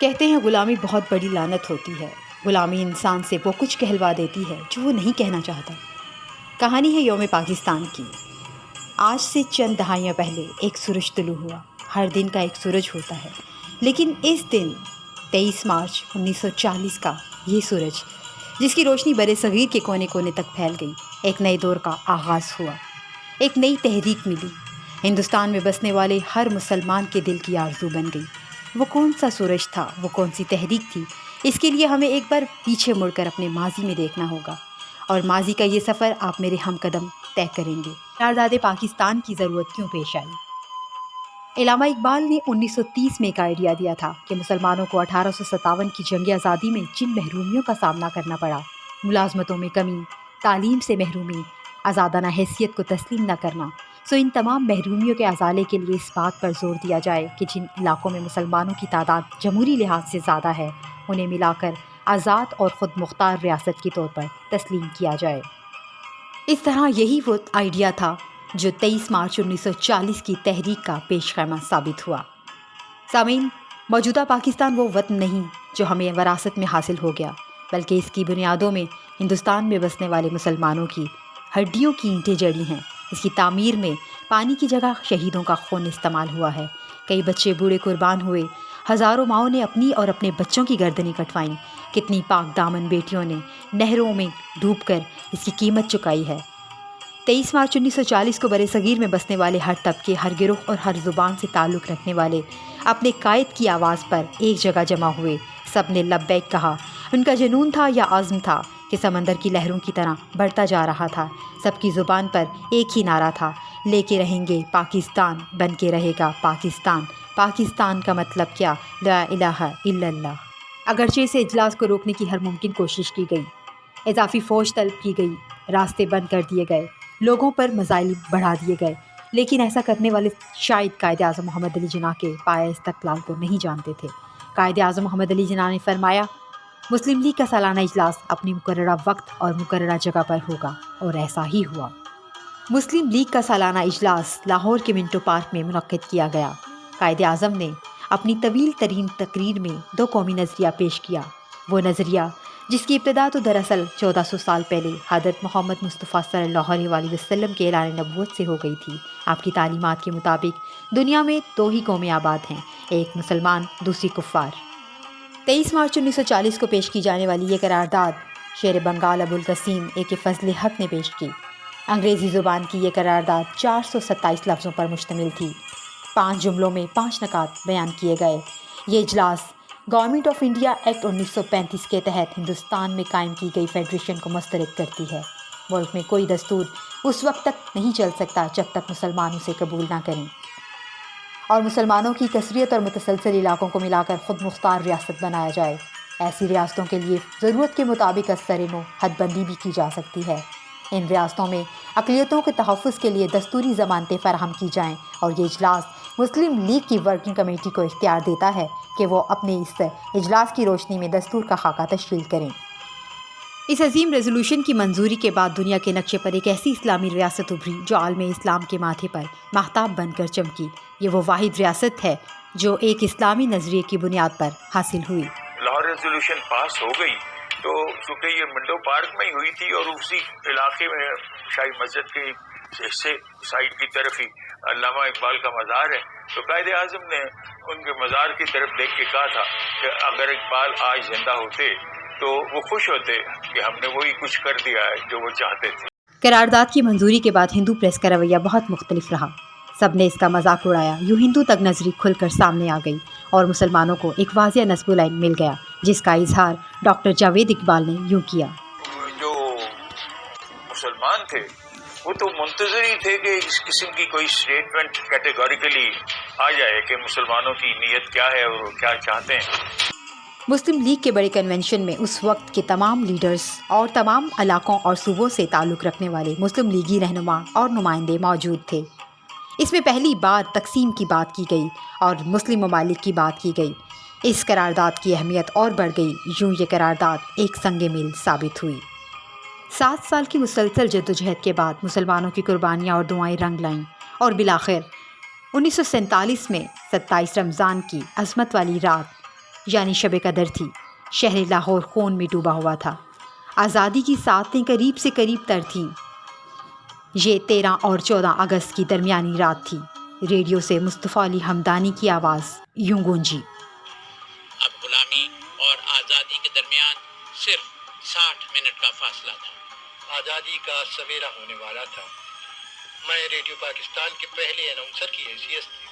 کہتے ہیں غلامی بہت بڑی لعنت ہوتی ہے۔ غلامی انسان سے وہ کچھ کہلوا دیتی ہے جو وہ نہیں کہنا چاہتا۔ کہانی ہے یوم پاکستان کی۔ آج سے چند دہائیاں پہلے ایک سورج طلوع ہوا۔ ہر دن کا ایک سورج ہوتا ہے، لیکن اس دن 23 مارچ 1940 کا یہ سورج، جس کی روشنی برِ صغیر کے کونے کونے تک پھیل گئی، ایک نئے دور کا آغاز ہوا۔ ایک نئی تحریک ملی، ہندوستان میں بسنے والے ہر مسلمان کے دل کی آرزو بن گئی۔ وہ کون سا سورج تھا، وہ کون سی تحریک تھی؟ اس کے لیے ہمیں ایک بار پیچھے مڑ کر اپنے ماضی میں دیکھنا ہوگا، اور ماضی کا یہ سفر آپ میرے ہم قدم طے کریں گے۔ آزاد پاکستان کی ضرورت کیوں پیش آئی؟ علامہ اقبال نے 1930 میں ایک آئیڈیا دیا تھا کہ مسلمانوں کو 1857 کی جنگ آزادی میں جن محرومیوں کا سامنا کرنا پڑا، ملازمتوں میں کمی، تعلیم سے محرومی، آزادانہ حیثیت کو تسلیم نہ کرنا، سو ان تمام محرومیوں کے ازالے کے لیے اس بات پر زور دیا جائے کہ جن علاقوں میں مسلمانوں کی تعداد جمہوری لحاظ سے زیادہ ہے، انہیں ملا کر آزاد اور خود مختار ریاست کے طور پر تسلیم کیا جائے۔ اس طرح یہی وہ آئیڈیا تھا جو 23 مارچ 1940 کی تحریک کا پیش خیمہ ثابت ہوا۔ سامعین، موجودہ پاکستان وہ وطن نہیں جو ہمیں وراثت میں حاصل ہو گیا، بلکہ اس کی بنیادوں میں ہندوستان میں بسنے والے مسلمانوں کی ہڈیوں کی اینٹیں جڑی ہیں۔ اس کی تعمیر میں پانی کی جگہ شہیدوں کا خون استعمال ہوا ہے۔ کئی بچے بوڑھے قربان ہوئے، ہزاروں ماؤں نے اپنی اور اپنے بچوں کی گردنیں کٹوائیں، کتنی پاک دامن بیٹیوں نے نہروں میں ڈوب کر اس کی قیمت چکائی ہے۔ 23 مارچ 1940 کو برِ صغیر میں بسنے والے ہر طبقے، ہر گروہ اور ہر زبان سے تعلق رکھنے والے اپنے قائد کی آواز پر ایک جگہ جمع ہوئے۔ سب نے لبیک کہا۔ ان کا جنون تھا یا عزم تھا کہ سمندر کی لہروں کی طرح بڑھتا جا رہا تھا۔ سب کی زبان پر ایک ہی نعرہ تھا، لے کے رہیں گے پاکستان، بن کے رہے گا پاکستان۔ پاکستان کا مطلب کیا؟ لا الہ الا اللہ۔ اگرچہ اس اجلاس کو روکنے کی ہر ممکن کوشش کی گئی، اضافی فوج طلب کی گئی، راستے بند کر دیے گئے، لوگوں پر مظالم بڑھا دیے گئے، لیکن ایسا کرنے والے شاید قائد اعظم محمد علی جناح کے پایۂ استقلال کو نہیں جانتے تھے۔ قائد اعظم محمد علی جناح نے فرمایا، مسلم لیگ کا سالانہ اجلاس اپنی مقررہ وقت اور مقررہ جگہ پر ہوگا، اور ایسا ہی ہوا۔ مسلم لیگ کا سالانہ اجلاس لاہور کے منٹو پارک میں منعقد کیا گیا۔ قائد اعظم نے اپنی طویل ترین تقریر میں 2 قومی نظریہ پیش کیا۔ وہ نظریہ جس کی ابتدا تو دراصل 1400 سال پہلے حضرت محمد مصطفیٰ صلی اللہ علیہ وآلہ وسلم کے اعلان نبوت سے ہو گئی تھی۔ آپ کی تعلیمات کے مطابق دنیا میں 2 ہی قومیں آباد ہیں، ایک مسلمان، دوسری کفار۔ 23 مارچ 1940 کو پیش کی جانے والی یہ قرارداد شیر بنگال ابوالقاسم اے فضل حق نے پیش کی۔ انگریزی زبان کی یہ قرارداد 427 لفظوں پر مشتمل تھی۔ 5 جملوں میں 5 نکات بیان کیے گئے۔ یہ اجلاس گورنمنٹ آف انڈیا ایکٹ 1935 کے تحت ہندوستان میں قائم کی گئی فیڈریشن کو مسترد کرتی ہے۔ ملک میں کوئی دستور اس وقت تک نہیں چل سکتا جب تک مسلمان اسے قبول نہ کریں، اور مسلمانوں کی کثریت اور متسلسل علاقوں کو ملا کر خود مختار ریاست بنایا جائے۔ ایسی ریاستوں کے لیے ضرورت کے مطابق از سر نو حد بندی بھی کی جا سکتی ہے۔ ان ریاستوں میں اقلیتوں کے تحفظ کے لیے دستوری ضمانتیں فراہم کی جائیں، اور یہ اجلاس مسلم لیگ کی ورکنگ کمیٹی کو اختیار دیتا ہے کہ وہ اپنے اس اجلاس کی روشنی میں دستور کا خاکہ تشکیل کریں۔ اس عظیم ریزولوشن کی منظوری کے بعد دنیا کے نقشے پر ایک ایسی اسلامی ریاست ابھری جو عالم اسلام کے ماتھے پر ماہتاب بن کر چمکی۔ یہ وہ واحد ریاست ہے جو ایک اسلامی نظریے کی بنیاد پر حاصل ہوئی۔ لاہور ریزولوشن پاس ہو گئی تو چونکہ یہ منڈو پارک میں ہی ہوئی تھی، اور اسی علاقے میں شاہی مسجد کے حصے سائڈ کی طرف ہی علامہ اقبال کا مزار ہے، تو قائد اعظم نے ان کے مزار کی طرف دیکھ کے کہا تھا کہ اگر اقبال آج زندہ ہوتے تو وہ خوش ہوتے کہ ہم نے وہی کچھ کر دیا ہے جو وہ چاہتے تھے۔ قرارداد کی منظوری کے بعد ہندو پریس کا رویہ بہت مختلف رہا۔ سب نے اس کا مذاق اڑایا۔ یوں ہندو تک نظری کھل کر سامنے آ گئی، اور مسلمانوں کو ایک واضح نصب العین مل گیا، جس کا اظہار ڈاکٹر جاوید اقبال نے یوں کیا۔ جو مسلمان تھے وہ تو منتظر ہی تھے کہ اس قسم کی کوئی اسٹیٹمنٹ کیٹیگوریکلی آ جائے کہ مسلمانوں کی نیت کیا ہے اور وہ کیا چاہتے ہیں۔ مسلم لیگ کے بڑے کنونشن میں اس وقت کے تمام لیڈرز اور تمام علاقوں اور صوبوں سے تعلق رکھنے والے مسلم لیگی رہنما اور نمائندے موجود تھے۔ اس میں پہلی بار تقسیم کی بات کی گئی اور مسلم ممالک کی بات کی گئی۔ اس قرارداد کی اہمیت اور بڑھ گئی۔ یوں یہ قرارداد ایک سنگ میل ثابت ہوئی۔ 7 سال کی مسلسل جدوجہد کے بعد مسلمانوں کی قربانیاں اور دعائیں رنگ لائیں، اور بالآخر 1947 میں 27 رمضان کی عظمت والی رات یعنی شب قدر تھی۔ شہر لاہور خون میں ڈوبا ہوا تھا۔ آزادی کی ساعتیں قریب سے قریب تر تھیں۔ یہ 13 اور 14 اگست کی درمیانی رات تھی۔ ریڈیو سے مصطفیٰ علی ہمدانی کی آواز یوں گونجی: اب غلامی اور آزادی کے درمیان صرف 60 منٹ کا فاصلہ تھا۔ آزادی کا سویرا ہونے والا تھا۔ میں ریڈیو پاکستان کے پہلے اناؤنسر کی حیثیت سے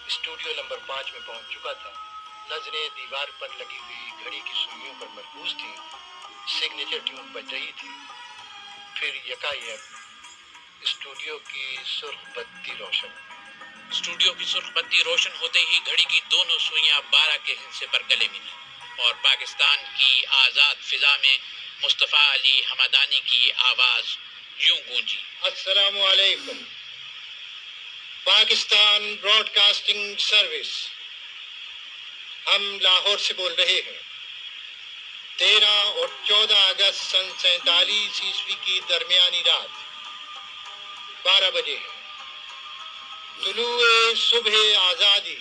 اسٹوڈیو نمبر 5 میں پہنچ چکا تھا۔ نظریں دیوار پر لگی ہوئی گھڑی کی سوئیوں پر مرکوز تھیں۔ سگنیچر ٹیون بج رہی تھی۔ پھر یکایک اسٹوڈیو کی سرخ بتی روشن ہوئی۔ اسٹوڈیو کی سرخ بتی روشن ہوتے ہی گھڑی کی دونوں سوئیاں 12 کے ہندسے پر گلے ملی اور پاکستان کی آزاد فضا میں مصطفیٰ علی ہمدانی کی آواز یوں گونجی: السلام علیکم، پاکستان براڈ کاسٹنگ سروس، ہم لاہور سے بول رہے ہیں۔ 13 اور 14 اگست سن 47 عیسوی کی درمیانی رات 12 بجے ہے۔ طلوع صبح آزادی